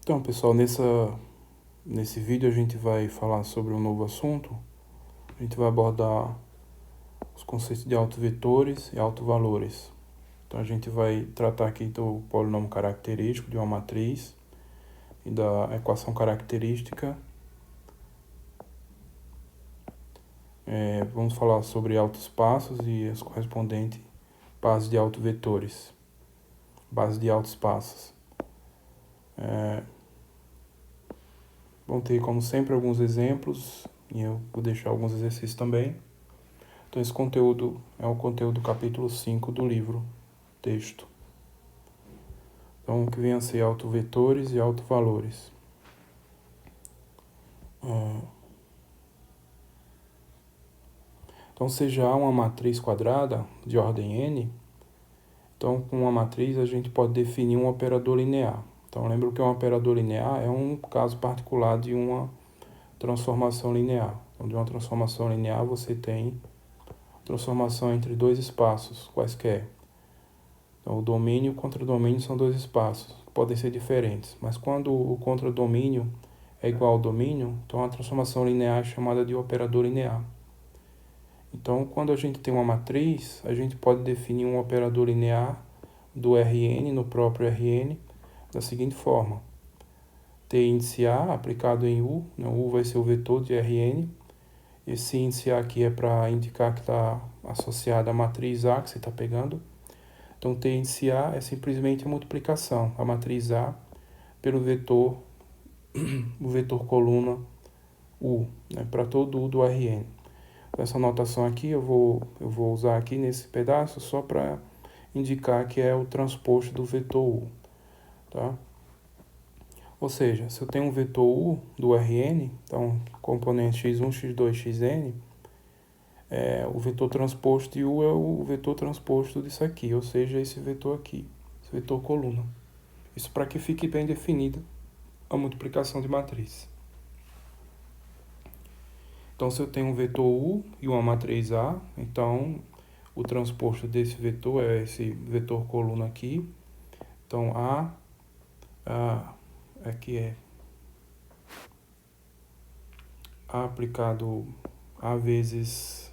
Então, pessoal, nesse vídeo a gente vai falar sobre um novo assunto. A gente vai abordar os conceitos de autovetores e autovalores. Então, a gente vai tratar aqui do polinômio característico de uma matriz e da equação característica. Vamos falar sobre autoespaços e as correspondentes bases de autovetores, bases de autoespaços. Vão ter, como sempre, alguns exemplos e eu vou deixar alguns exercícios também. Então, esse conteúdo é o conteúdo do capítulo 5 do livro texto. Então, que venha a ser autovetores e autovalores. Então, seja A uma matriz quadrada de ordem n, então, com uma matriz a gente pode definir um operador linear. Então, lembra que um operador linear é um caso particular de uma transformação linear. Então, de uma transformação linear você tem transformação entre dois espaços quaisquer. Então, o domínio e o contradomínio são dois espaços, que podem ser diferentes. Mas quando o contradomínio é igual ao domínio, então a transformação linear é chamada de operador linear. Então, quando a gente tem uma matriz, a gente pode definir um operador linear do Rn, no próprio Rn, da seguinte forma. T índice A aplicado em U, né? U vai ser o vetor de Rn. Esse índice A aqui é para indicar que está associado à matriz A que você está pegando. Então, T índice A é simplesmente a multiplicação, a matriz A, pelo vetor, o vetor coluna U, né, para todo U do Rn. Essa notação aqui eu vou usar aqui nesse pedaço só para indicar que é o transposto do vetor U. Tá? Ou seja, se eu tenho um vetor U do Rn, então componente x1, x2, xn, o vetor transposto de U é o vetor transposto disso aqui, ou seja, esse vetor aqui, esse vetor coluna. Isso para que fique bem definida a multiplicação de matriz. Então, se eu tenho um vetor U e uma matriz A, então o transposto desse vetor é esse vetor coluna aqui. Então, aqui é A aplicado A vezes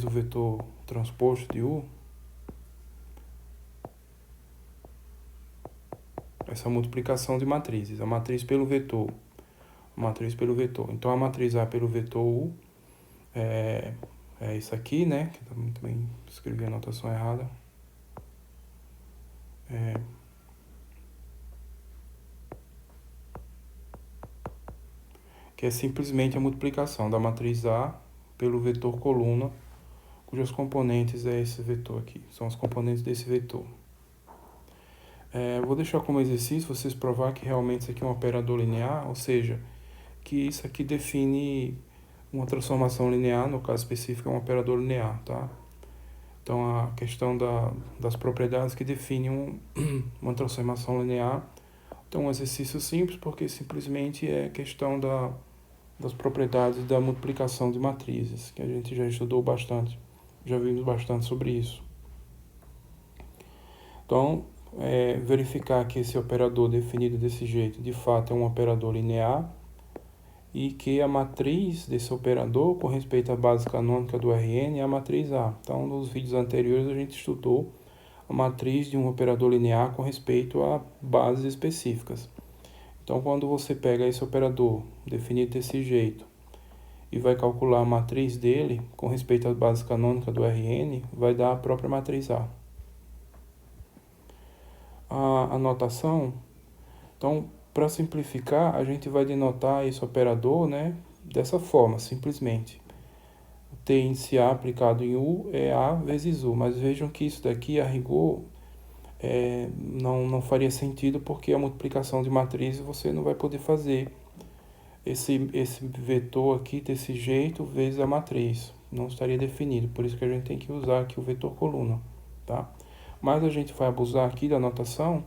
o vetor transposto de U. Essa multiplicação de matrizes, a matriz pelo vetor. Então, a matriz A pelo vetor U é isso aqui, né? Que também escrevi a notação errada. Que é simplesmente a multiplicação da matriz A pelo vetor coluna, cujos componentes é esse vetor aqui. São os componentes desse vetor. Vou deixar como exercício vocês provar que realmente isso aqui é um operador linear, ou seja, que isso aqui define uma transformação linear, no caso específico é um operador linear, tá? Então, a questão das propriedades que definem uma transformação linear. Então, um exercício simples, porque simplesmente é questão das propriedades da multiplicação de matrizes, que a gente já estudou bastante, já vimos bastante sobre isso. Então, verificar que esse operador definido desse jeito, de fato, é um operador linear, e que a matriz desse operador, com respeito à base canônica do Rn, é a matriz A. Então, nos vídeos anteriores, a gente estudou a matriz de um operador linear com respeito a bases específicas. Então, quando você pega esse operador definido desse jeito e vai calcular a matriz dele com respeito à base canônica do Rn, vai dar a própria matriz A. A notação, então, para simplificar, a gente vai denotar esse operador, né, dessa forma, simplesmente. O T índice A aplicado em U é A vezes U, mas vejam que isso daqui, a rigor, não faria sentido, porque a multiplicação de matrizes você não vai poder fazer esse vetor aqui desse jeito vezes a matriz. Não estaria definido, por isso que a gente tem que usar aqui o vetor coluna, tá? Mas a gente vai abusar aqui da notação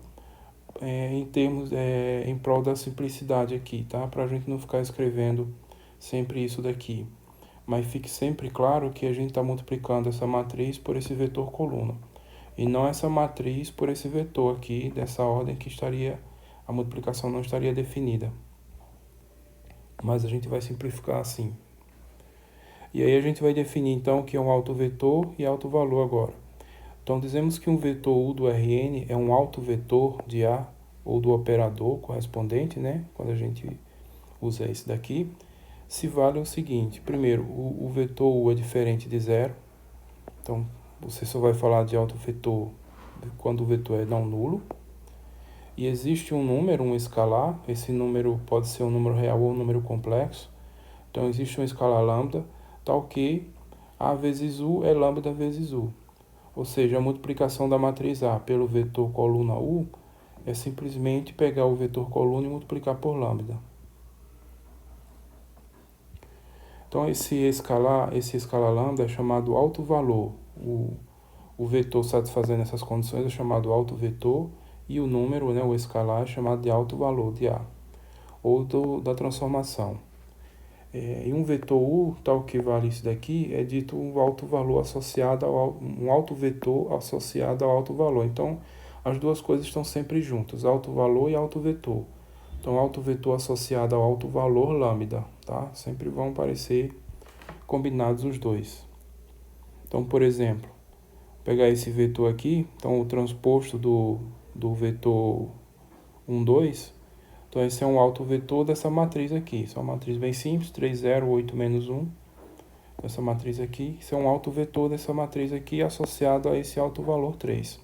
em prol da simplicidade aqui, tá? Para a gente não ficar escrevendo sempre isso daqui. Mas fique sempre claro que a gente está multiplicando essa matriz por esse vetor coluna. E não essa matriz por esse vetor aqui, dessa ordem que estaria a multiplicação não estaria definida. Mas a gente vai simplificar assim. E aí a gente vai definir então o que é um autovetor e autovalor agora. Então dizemos que um vetor U do Rn é um autovetor de A ou do operador correspondente, né? Quando a gente usa esse daqui, se vale o seguinte: primeiro, o vetor U é diferente de zero. Então você só vai falar de autovetor quando o vetor é não nulo. E existe um número, um escalar. Esse número pode ser um número real ou um número complexo. Então existe um escalar lambda, tal que A vezes U é lambda vezes U. Ou seja, a multiplicação da matriz A pelo vetor coluna U é simplesmente pegar o vetor coluna e multiplicar por lambda. Então esse escalar lambda é chamado autovalor. O vetor satisfazendo essas condições é chamado autovetor e o número, né, o escalar, é chamado de autovalor de A, ou da transformação. E um vetor U, tal que vale isso daqui, é dito um autovalor associado um autovetor associado ao autovalor. Então, as duas coisas estão sempre juntas, autovalor e autovetor. Então, autovetor associado ao autovalor lambda, tá? Sempre vão aparecer combinados os dois. Então, por exemplo, pegar esse vetor aqui, então o transposto do vetor 1, 2, então esse é um autovetor dessa matriz aqui. Isso é uma matriz bem simples, 3, 0, 8, menos 1. Essa matriz aqui, isso é um autovetor dessa matriz aqui associado a esse autovalor 3.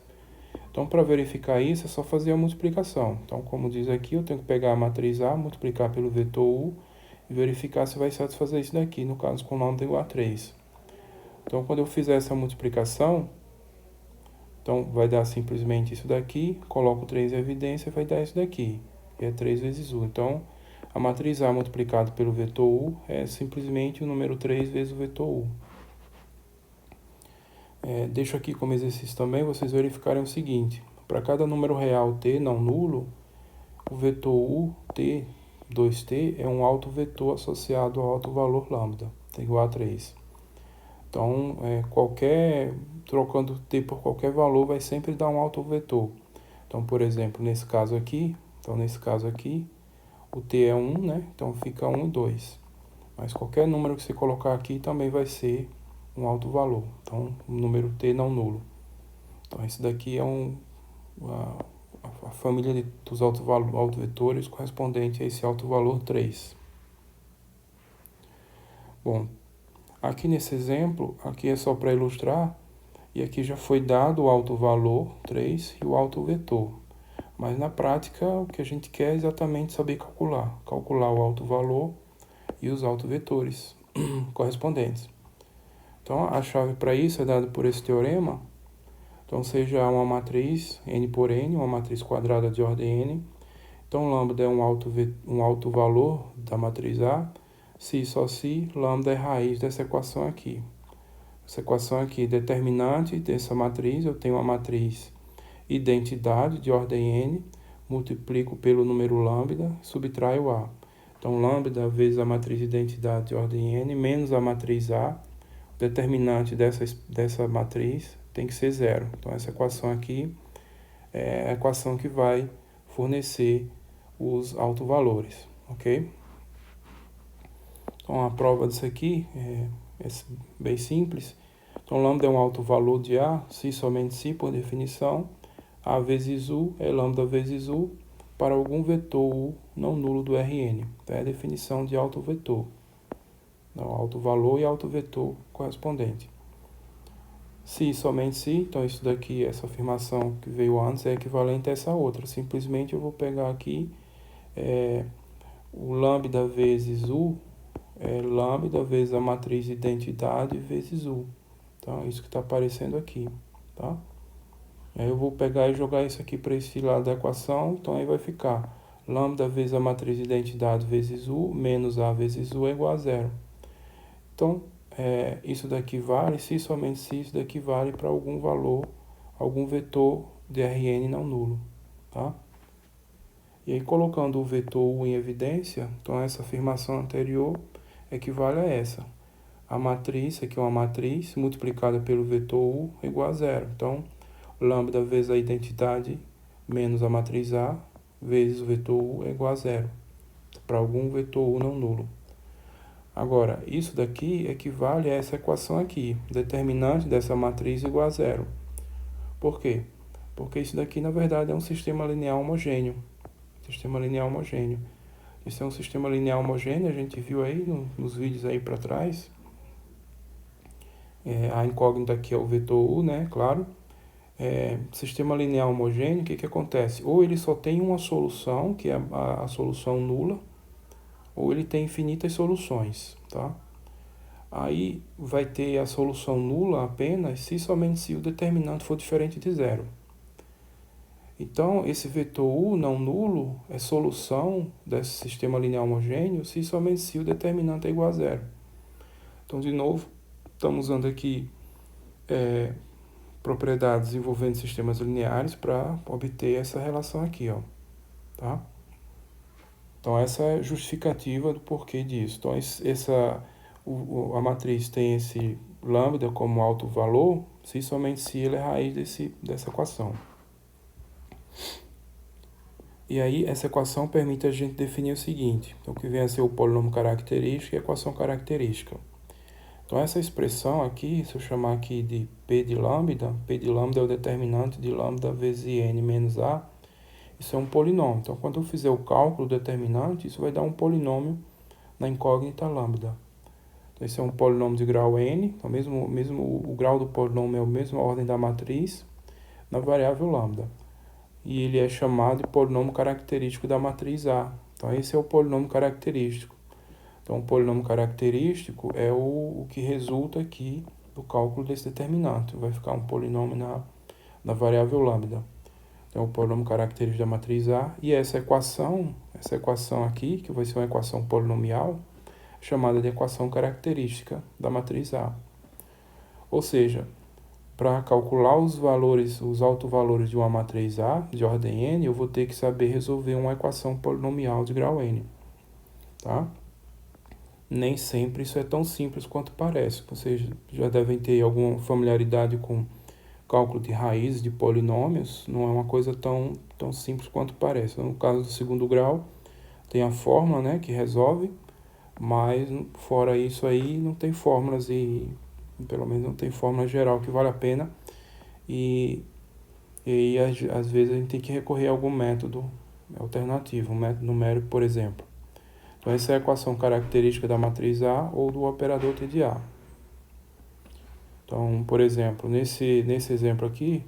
Então, para verificar isso, é só fazer a multiplicação. Então, como diz aqui, eu tenho que pegar a matriz A, multiplicar pelo vetor U e verificar se vai satisfazer isso daqui, no caso com lambda igual a 3. Então, quando eu fizer essa multiplicação, então vai dar simplesmente isso daqui, coloco 3 em evidência e vai dar isso daqui, que é 3 vezes U. Então, a matriz A multiplicado pelo vetor U é simplesmente o número 3 vezes o vetor U. Deixo aqui como exercício também vocês verificarem o seguinte: para cada número real t não nulo, o vetor U, t, 2t, é um autovetor associado ao autovalor lambda, igual a 3. Então, trocando t por qualquer valor vai sempre dar um autovetor. Então, por exemplo, nesse caso aqui, o t é 1, né? Então fica 1 e 2. Mas qualquer número que você colocar aqui também vai ser um autovalor. Então, um número t não nulo. Então, esse daqui é a família dos autovetores correspondente a esse autovalor 3. Bom, aqui nesse exemplo, aqui é só para ilustrar, e aqui já foi dado o autovalor 3 e o autovetor. Mas na prática, o que a gente quer é exatamente saber calcular o autovalor e os autovetores correspondentes. Então, a chave para isso é dada por esse teorema. Então, seja uma matriz n por n, uma matriz quadrada de ordem n. Então, lambda é um autovalor da matriz A. Se só se, lambda é raiz dessa equação aqui. Essa equação aqui, determinante dessa matriz, eu tenho uma matriz identidade de ordem n, multiplico pelo número lambda, subtraio A. Então, lambda vezes a matriz identidade de ordem n, menos a matriz A, o determinante dessa matriz tem que ser zero. Então, essa equação aqui é a equação que vai fornecer os autovalores, ok? Então, a prova disso aqui é bem simples. Então, lambda é um autovalor de A, se somente se, por definição. A vezes U é lambda vezes U para algum vetor U não nulo do Rn. Então, é a definição de autovetor. Então, autovalor e autovetor correspondente. Se somente se, então isso daqui, essa afirmação que veio antes é equivalente a essa outra. Simplesmente eu vou pegar aqui o lambda vezes U, lambda vezes a matriz identidade vezes U. Então, é isso que está aparecendo aqui, tá? Aí eu vou pegar e jogar isso aqui para esse lado da equação, então aí vai ficar lambda vezes a matriz identidade vezes U, menos A vezes U é igual a zero. Então, isso daqui vale, se somente se isso daqui vale para algum valor, algum vetor de Rn não nulo, tá? E aí, colocando o vetor U em evidência, então essa afirmação anterior equivale a essa. A matriz, aqui é uma matriz, multiplicada pelo vetor U é igual a zero. Então, lambda vezes a identidade menos a matriz A vezes o vetor U é igual a zero, para algum vetor U não nulo. Agora, isso daqui equivale a essa equação aqui, determinante dessa matriz igual a zero. Por quê? Porque isso daqui, na verdade, é um sistema linear homogêneo. Sistema linear homogêneo. Isso é um sistema linear homogêneo, a gente viu aí nos vídeos aí para trás. A incógnita aqui é o vetor U, né? Claro. Sistema linear homogêneo, o que acontece? Ou ele só tem uma solução, que é a solução nula, ou ele tem infinitas soluções, tá? Aí vai ter a solução nula apenas somente se o determinante for diferente de zero. Então, esse vetor U não nulo é solução desse sistema linear homogêneo somente se o determinante é igual a zero. Então, de novo, estamos usando aqui propriedades envolvendo sistemas lineares para obter essa relação aqui, ó, tá? Então, essa é a justificativa do porquê disso. Então, a matriz tem esse lambda como alto valor, somente se ele é raiz dessa equação. E aí, essa equação permite a gente definir o seguinte. Então, que vem a ser o polinômio característico e a equação característica. Então, essa expressão aqui, se eu chamar aqui de P de lambda é o determinante de lambda vezes n menos a. Isso é um polinômio. Então, quando eu fizer o cálculo do determinante, isso vai dar um polinômio na incógnita lambda. Então, esse é um polinômio de grau n. Então, mesmo o grau do polinômio é a mesma ordem da matriz na variável lambda. E ele é chamado de polinômio característico da matriz A. Então, esse é o polinômio característico. Então, o polinômio característico é o que resulta aqui do cálculo desse determinante. Vai ficar um polinômio na variável lambda. Então, o polinômio característico da matriz A. E essa equação aqui, que vai ser uma equação polinomial, chamada de equação característica da matriz A. Ou seja, para calcular os autovalores de uma matriz A, de ordem n, eu vou ter que saber resolver uma equação polinomial de grau n. Tá? Nem sempre isso é tão simples quanto parece. Vocês já devem ter alguma familiaridade com cálculo de raízes de polinômios. Não é uma coisa tão simples quanto parece. No caso do segundo grau, tem a fórmula, né, que resolve, mas fora isso aí não tem fórmulas e pelo menos não tem fórmula geral que vale a pena. E aí às vezes a gente tem que recorrer a algum método alternativo, um método numérico, por exemplo. Então, essa é a equação característica da matriz A ou do operador T de A. Então, por exemplo, nesse exemplo aqui,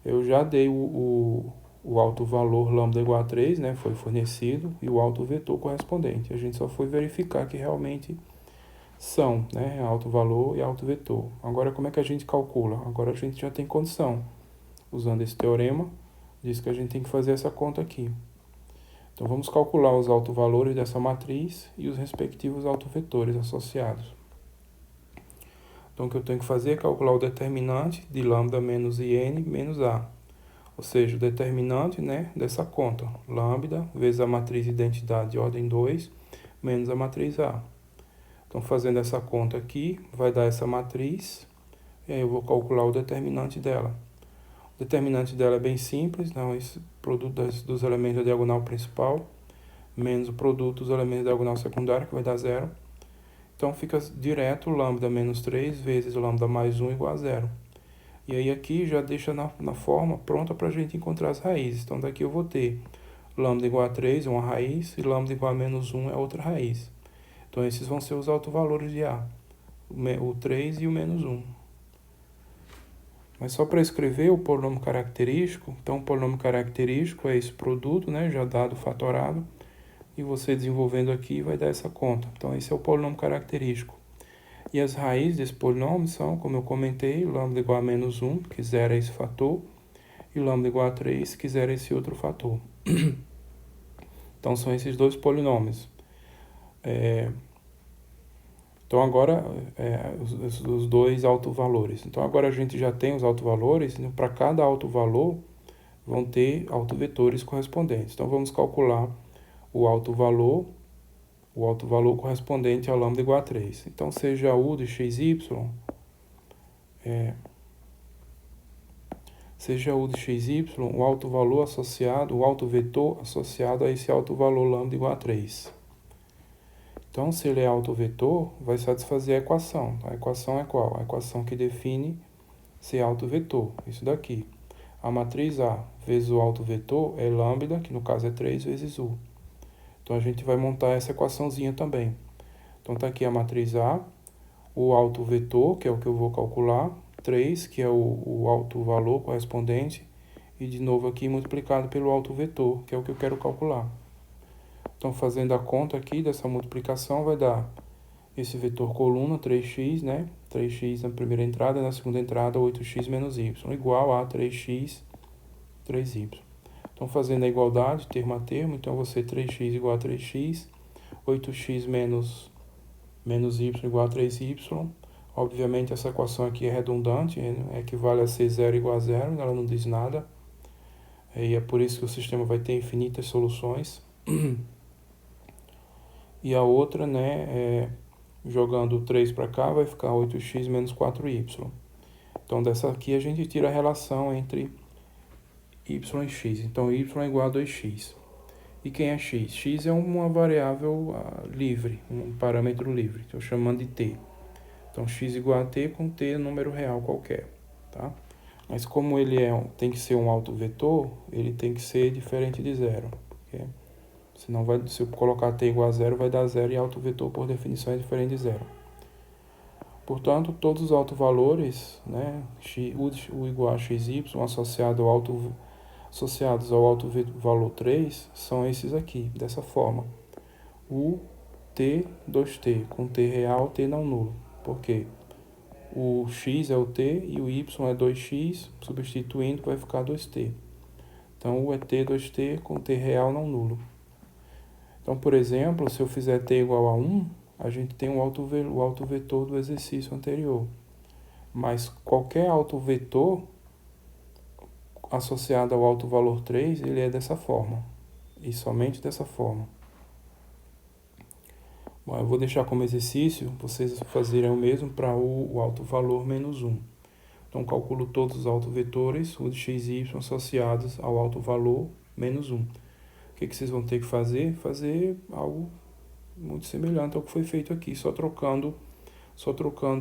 eu já dei o alto valor lambda igual a 3, né, foi fornecido, e o alto vetor correspondente. A gente só foi verificar que realmente são, né, alto valor e alto vetor. Agora, como é que a gente calcula? Agora a gente já tem condição. Usando esse teorema, diz que a gente tem que fazer essa conta aqui. Então, vamos calcular os autovalores dessa matriz e os respectivos autovetores associados. Então, o que eu tenho que fazer é calcular o determinante de lambda menos in menos a. Ou seja, o determinante, né, dessa conta. Lambda vezes a matriz de identidade de ordem 2 menos a matriz A. Então, fazendo essa conta aqui, vai dar essa matriz. E aí eu vou calcular o determinante dela. O determinante dela é bem simples, então esse produto dos elementos da diagonal principal menos o produto dos elementos da diagonal secundária, que vai dar zero. Então fica direto lambda menos 3 vezes lambda mais 1 igual a zero. E aí aqui já deixa na forma pronta para a gente encontrar as raízes. Então daqui eu vou ter lambda igual a 3 é uma raiz e lambda igual a menos 1 é outra raiz. Então esses vão ser os autovalores de A, o 3 e o menos 1. Mas só para escrever o polinômio característico, então o polinômio característico é esse produto, né, já dado fatorado, e você desenvolvendo aqui vai dar essa conta. Então esse é o polinômio característico. E as raízes desse polinômio são, como eu comentei, lambda igual a menos 1, que zera esse fator, e lambda igual a 3, que zera esse outro fator. Então são esses dois polinômios. Então agora, os dois autovalores. Então agora a gente já tem os autovalores, e para cada autovalor vão ter autovetores correspondentes. Então vamos calcular o autovalor correspondente a lambda igual a 3. Então seja U de xy, seja U de xy, o alto valor associado, o alto vetor associado a esse alto valor lambda igual a 3. Então, se ele é alto vetor, vai satisfazer a equação. A equação é qual? A equação que define se é alto vetor, isso daqui. A matriz A vezes o alto vetor é lambda, que no caso é 3 vezes U. Então, a gente vai montar essa equaçãozinha também. Então, está aqui a matriz A, o alto vetor, que é o que eu vou calcular, 3, que é o alto valor correspondente, e de novo aqui multiplicado pelo alto vetor, que é o que eu quero calcular. Então, fazendo a conta aqui dessa multiplicação, vai dar esse vetor coluna, 3x, né? 3x na primeira entrada, na segunda entrada, 8x menos y, igual a 3x, 3y. Então, fazendo a igualdade, termo a termo, então vai ser 3x igual a 3x, 8x menos y igual a 3y. Obviamente, essa equação aqui é redundante, equivale a ser 0 igual a 0, ela não diz nada. E é por isso que o sistema vai ter infinitas soluções. E a outra, né, jogando 3 para cá, vai ficar 8x menos 4y. Então, dessa aqui a gente tira a relação entre y e x. Então, y é igual a 2x. E quem é x? X é uma variável livre, um parâmetro livre. Estou chamando de t. Então, x igual a t com t número real qualquer. Tá? Mas como ele tem que ser um alto vetor, ele tem que ser diferente de zero. Okay? Senão, se eu colocar t igual a zero, vai dar zero, e alto vetor, por definição, é diferente de zero. Portanto, todos os autovalores, né, u igual a xy, associados ao alto valor 3, são esses aqui, dessa forma. U, t, 2t, com t real, t não nulo. Por quê? O x é o t e o y é 2x, substituindo vai ficar 2t. Então, U é t, 2t, com t real não nulo. Então, por exemplo, se eu fizer t igual a 1, a gente tem o alto vetor do exercício anterior. Mas qualquer alto vetor associado ao alto valor 3, ele é dessa forma. E somente dessa forma. Bom, eu vou deixar como exercício vocês fazerem o mesmo para o alto valor menos 1. Então, calculo todos os autovetores, U de x e y, associados ao alto valor menos 1. O que vocês vão ter que fazer? Fazer algo muito semelhante ao que foi feito aqui, só trocando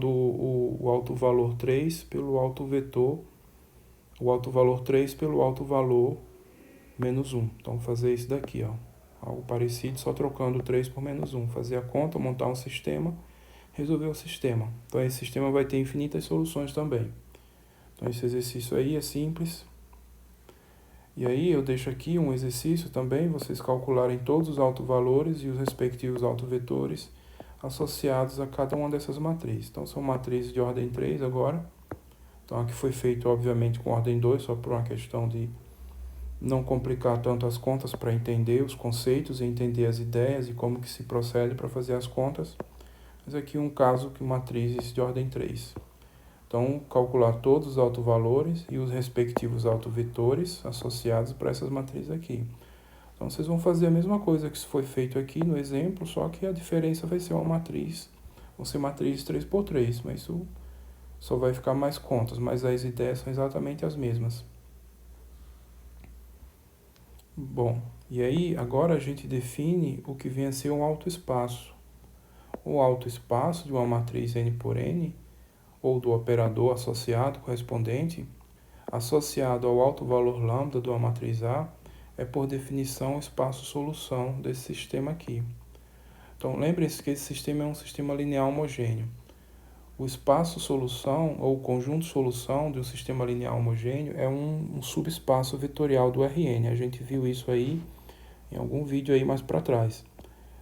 o alto valor 3 pelo alto vetor, o alto valor 3 pelo alto valor menos 1. Então, fazer isso daqui, ó, algo parecido, só trocando 3 por menos 1. Fazer a conta, montar um sistema, resolver o sistema. Então, esse sistema vai ter infinitas soluções também. Então, esse exercício aí é simples. E aí, eu deixo aqui um exercício também, vocês calcularem todos os autovalores e os respectivos autovetores associados a cada uma dessas matrizes. Então, são matrizes de ordem 3 agora. Então, aqui foi feito, obviamente, com ordem 2, só por uma questão de não complicar tanto as contas para entender os conceitos e entender as ideias e como que se procede para fazer as contas. Mas aqui um caso que matrizes de ordem 3. Então, calcular todos os autovalores e os respectivos autovetores associados para essas matrizes aqui. Então, vocês vão fazer a mesma coisa que foi feito aqui no exemplo, só que a diferença vai ser uma matriz. Vão ser matrizes 3x3, mas isso só vai ficar mais contas, mas as ideias são exatamente as mesmas. Bom, e aí agora a gente define o que vem a ser um autoespaço. O autoespaço de uma matriz n por n, ou do operador associado correspondente, associado ao alto valor lambda de uma matriz A, é por definição o espaço-solução desse sistema aqui. Então, lembre-se que esse sistema é um sistema linear homogêneo. O espaço-solução, ou conjunto-solução de um sistema linear homogêneo, é um subespaço vetorial do Rn. A gente viu isso aí em algum vídeo aí mais para trás.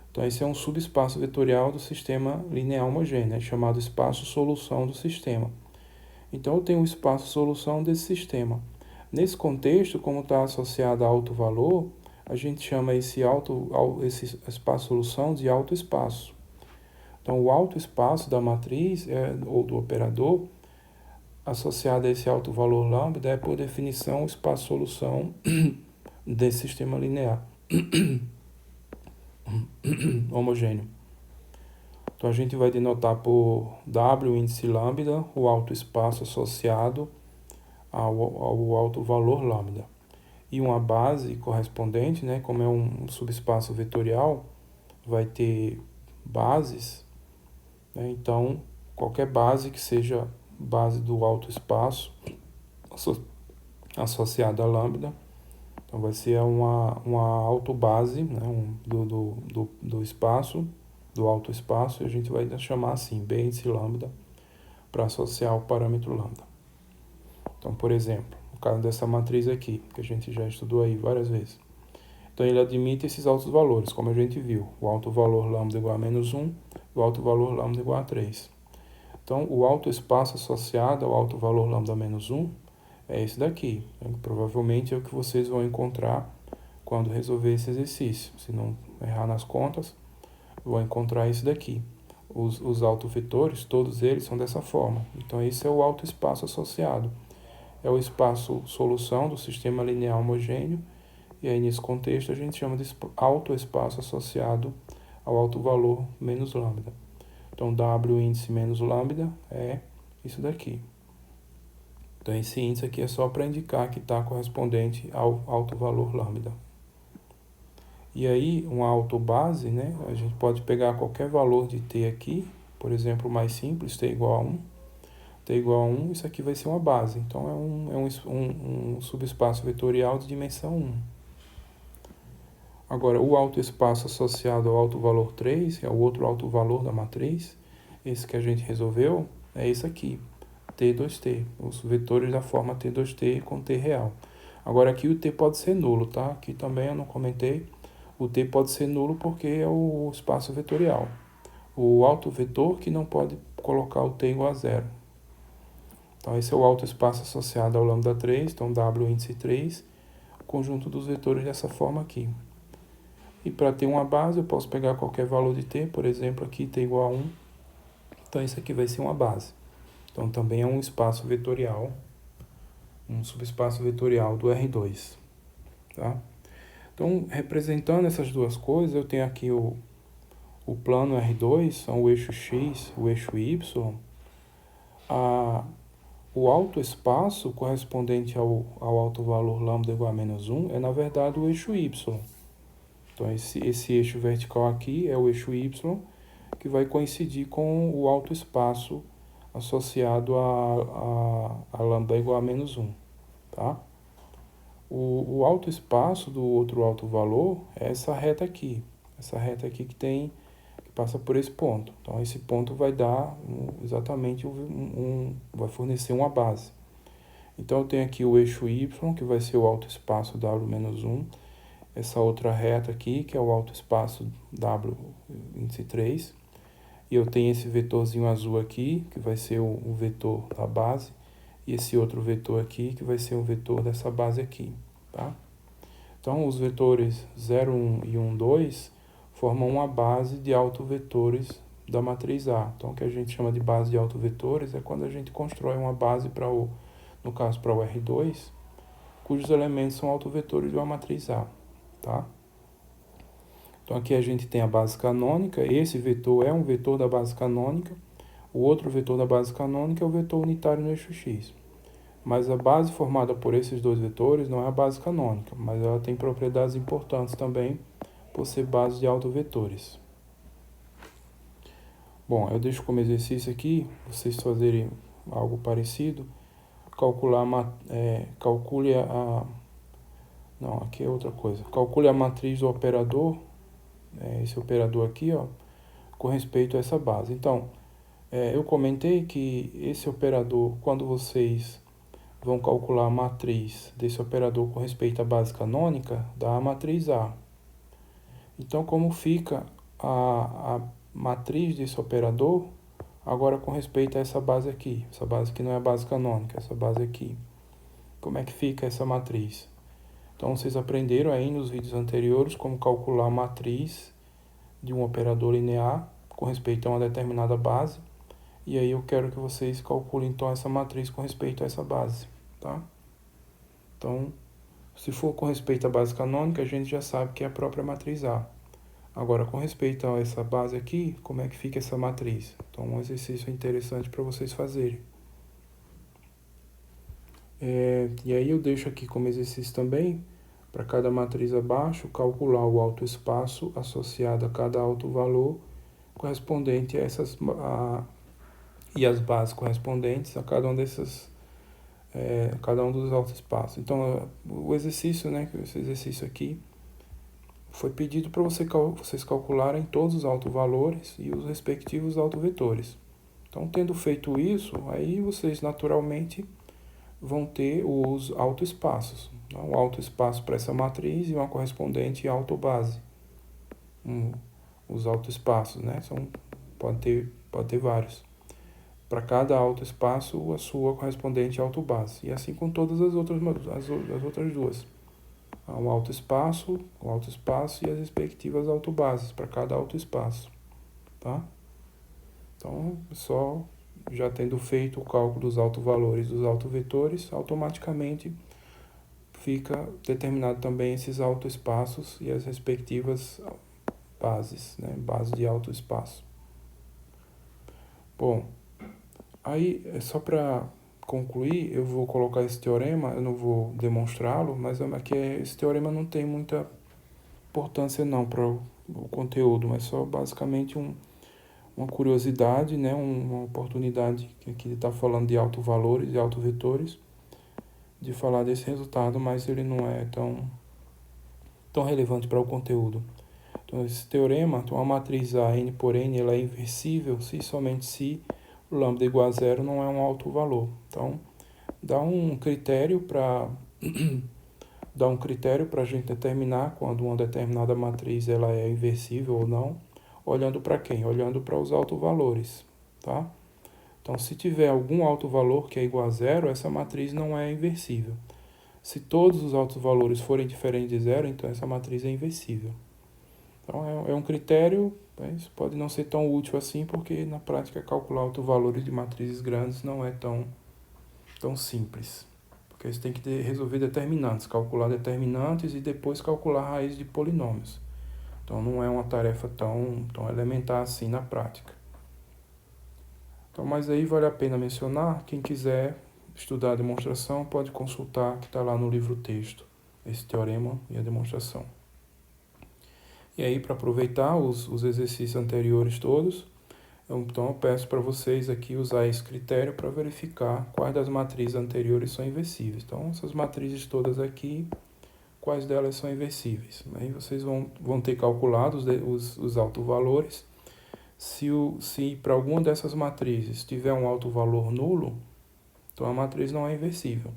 Então, esse é um subespaço vetorial do sistema linear homogêneo, é chamado espaço-solução do sistema. Então, eu tenho um espaço-solução desse sistema. Nesse contexto, como está associado a alto valor, a gente chama esse espaço-solução de alto espaço. Então, o alto espaço da matriz, ou do operador, associado a esse alto valor lambda, é, por definição, o espaço-solução desse sistema linear homogêneo. Então, a gente vai denotar por W índice lambda o alto espaço associado ao alto valor lambda. E uma base correspondente, né, como é um subespaço vetorial, vai ter bases, né, então qualquer base que seja base do alto espaço associada a lambda, então vai ser uma autobase, né, do espaço, do alto espaço, e a gente vai chamar assim, B índice lambda, para associar o parâmetro lambda. Então, por exemplo, no caso dessa matriz aqui, que a gente já estudou aí várias vezes. Então, ele admite esses altos valores, como a gente viu. O alto valor lambda igual a menos 1, o alto valor lambda igual a 3. Então, o alto espaço associado ao alto valor lambda menos 1 é esse daqui. Provavelmente é o que vocês vão encontrar quando resolver esse exercício. Se não errar nas contas, vão encontrar esse daqui. Os autovetores, todos eles são dessa forma. Então, esse é o alto espaço associado. É o espaço solução do sistema linear homogêneo. E aí, nesse contexto, a gente chama de alto espaço associado ao alto valor menos lambda. Então, W índice menos lambda é isso daqui. Então, esse índice aqui é só para indicar que está correspondente ao alto valor lambda. E aí, uma autobase, né? A gente pode pegar qualquer valor de t aqui, por exemplo, o mais simples, t igual a 1. T igual a 1, isso aqui vai ser uma base. Então, é um subespaço vetorial de dimensão 1. Agora, o alto espaço associado ao alto valor 3, que é o outro alto valor da matriz, esse que a gente resolveu, é esse aqui, T2T, os vetores da forma T2T com T real. Agora, aqui o T pode ser nulo, tá? Aqui também eu não comentei. O T pode ser nulo porque é o espaço vetorial. O alto vetor que não pode colocar o T igual a zero. Então, esse é o alto espaço associado ao lambda 3, então W índice 3, o conjunto dos vetores dessa forma aqui. E para ter uma base, eu posso pegar qualquer valor de t, por exemplo, aqui t igual a 1. Então, isso aqui vai ser uma base. Então, também é um espaço vetorial, um subespaço vetorial do R2. Tá? Então, representando essas duas coisas, eu tenho aqui o plano R2, são o eixo X, o eixo Y. O alto espaço correspondente ao alto valor lambda igual a menos 1 é, na verdade, o eixo Y. Então, esse eixo vertical aqui é o eixo Y, que vai coincidir com o alto espaço associado a lambda igual a menos 1. Tá? O alto espaço do outro alto valor é essa reta aqui que passa por esse ponto. Então, esse ponto vai dar exatamente vai fornecer uma base. Então, eu tenho aqui o eixo Y, que vai ser o alto espaço W menos 1. Essa outra reta aqui, que é o alto espaço W índice 3. E eu tenho esse vetorzinho azul aqui, que vai ser o vetor da base. E esse outro vetor aqui, que vai ser o vetor dessa base aqui. Tá? Então, os vetores 0, 1 e 1, 2 formam uma base de autovetores da matriz A. Então, o que a gente chama de base de autovetores é quando a gente constrói uma base no caso, para o R2, cujos elementos são autovetores de uma matriz A. Tá? Então, aqui a gente tem a base canônica. Esse vetor é um vetor da base canônica. O outro vetor da base canônica é o vetor unitário no eixo X. Mas a base formada por esses dois vetores não é a base canônica, mas ela tem propriedades importantes também por ser base de autovetores. Bom, eu deixo como exercício aqui, vocês fazerem algo parecido, calcule a... Não, aqui é outra coisa. Calcule a matriz do operador, esse operador aqui, ó, com respeito a essa base. Então, eu comentei que esse operador, quando vocês vão calcular a matriz desse operador com respeito à base canônica, dá a matriz A. Então, como fica a matriz desse operador, agora com respeito a essa base aqui não é a base canônica, essa base aqui. Como é que fica essa matriz? Então, vocês aprenderam aí nos vídeos anteriores como calcular a matriz de um operador linear com respeito a uma determinada base. E aí eu quero que vocês calculem então essa matriz com respeito a essa base, tá? Então, se for com respeito à base canônica, a gente já sabe que é a própria matriz A. Agora, com respeito a essa base aqui, como é que fica essa matriz? Então, um exercício interessante para vocês fazerem. E aí eu deixo aqui como exercício também, para cada matriz abaixo, calcular o autoespaço associado a cada autovalor correspondente a e as bases correspondentes a cada um cada um dos autoespaços. Então, o exercício, né, esse exercício aqui, foi pedido para vocês calcularem todos os autovalores e os respectivos autovetores. Então, tendo feito isso, aí vocês naturalmente vão ter os autoespaços. Um autoespaço para essa matriz e uma correspondente autobase. Os autoespaços, né? Pode ter vários. Para cada autoespaço, a sua correspondente autobase. E assim com todas as outras duas. Um autoespaço, o autoespaço e as respectivas autobases para cada autoespaço. Tá? Então, só já tendo feito o cálculo dos autovalores dos autovetores, automaticamente fica determinado também esses autoespaços e as respectivas bases, né? Base de autoespaço. Bom, aí só para concluir, eu vou colocar esse teorema, eu não vou demonstrá-lo, mas aqui esse teorema não tem muita importância não para o conteúdo, mas só basicamente uma curiosidade, né? Uma oportunidade que aqui está falando de autovalores e autovetores, de falar desse resultado, mas ele não é tão relevante para o conteúdo. Então, esse teorema, então, a matriz A, n por n, ela é inversível se somente se o lambda igual a zero não é um autovalor. Então, dá um critério para a gente determinar quando uma determinada matriz ela é inversível ou não, olhando para quem? Olhando para os autovalores, tá? Então, se tiver algum autovalor que é igual a zero, essa matriz não é inversível. Se todos os autovalores forem diferentes de zero, então essa matriz é inversível. Então, é um critério, mas pode não ser tão útil assim, porque na prática calcular autovalores de matrizes grandes não é tão simples. Porque você tem que resolver determinantes, calcular determinantes e depois calcular a raiz de polinômios. Então, não é uma tarefa tão elementar assim na prática. Então, mas aí vale a pena mencionar, quem quiser estudar a demonstração pode consultar, que está lá no livro texto, esse teorema e a demonstração. E aí, para aproveitar os exercícios anteriores todos, então eu peço para vocês aqui usar esse critério para verificar quais das matrizes anteriores são inversíveis. Então, essas matrizes todas aqui, quais delas são inversíveis. Aí vocês vão ter calculado os autovalores. Se para alguma dessas matrizes tiver um autovalor nulo, então a matriz não é inversível.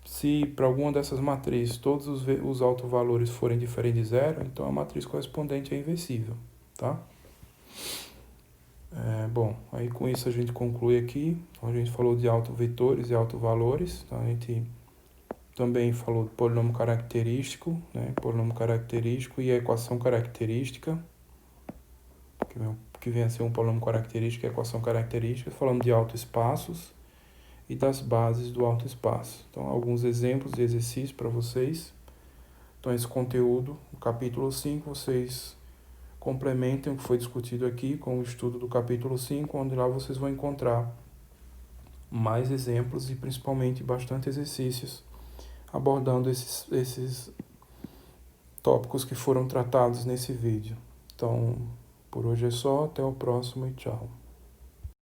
Se para alguma dessas matrizes todos os autovalores forem diferentes de zero, então a matriz correspondente é inversível, tá? Bom, aí com isso a gente conclui aqui. Então, a gente falou de autovetores e autovalores. Então, a gente também falou de polinômio característico, né? Polinômio característico e a equação característica, que vem a ser um polinômio característico e a equação característica. Falamos de autoespaços e das bases do autoespaço. Então, alguns exemplos de exercícios para vocês. Então, esse conteúdo, o capítulo 5, vocês complementem o que foi discutido aqui com o estudo do capítulo 5, onde lá vocês vão encontrar mais exemplos e principalmente bastante exercícios abordando esses tópicos que foram tratados nesse vídeo. Então, por hoje é só, até o próximo e tchau.